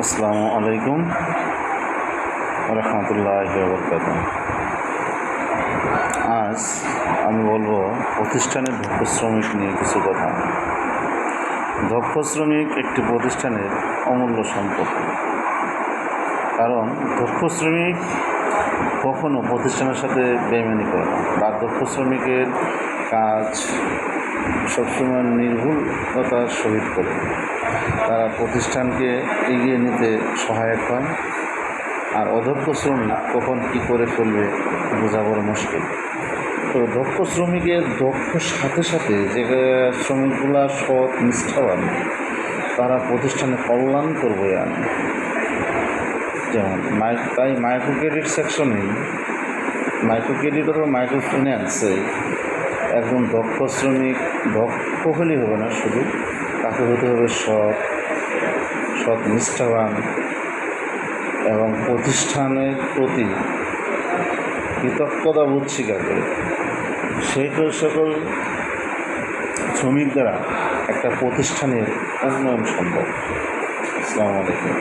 আসসালামু আলাইকুম রহমতুল্লাহি ওয়া বারাকাতুহু। আজ আমি বলবো প্রতিষ্ঠানের দক্ষ শ্রমিক নিয়ে কিছু কথা। দক্ষ শ্রমিক একটি প্রতিষ্ঠানের অমূল্য সম্পদ, কারণ দক্ষ শ্রমিক কখনো প্রতিষ্ঠানের সাথে বেইমানি করে না, বা দক্ষ শ্রমিকের কাজ সবসময় নির্ভুলতার সহিত করে। তারা প্রতিষ্ঠানকে এগিয়ে নিতে সহায়ক হয়, আর অদক্ষ শ্রমিক কখন কী করে ফেলবে বোঝা বড় মুশকিল। তো দক্ষ শ্রমিকের দক্ষ সাথে সাথে যে শ্রমিকগুলা সৎ নিষ্ঠাবান, তারা প্রতিষ্ঠানে কল্যাণ করবে আনে। যেমন তাই মাইক্রো ক্রেডিট সেকশনেই, মাইক্রো ক্রেডিট অথবা মাইক্রো ফিন্যান্সে একজন দক্ষ শ্রমিক দক্ষ হলেই হবে না, শুধু তাকে হতে হবে সৎ নিষ্ঠাবান এবং প্রতিষ্ঠানের প্রতি কৃতজ্ঞতাবোধ স্বীকার করে। সেই সকল শ্রমিক দ্বারা একটা প্রতিষ্ঠানের উন্নয়ন সম্ভব। আসসালামু আলাইকুম।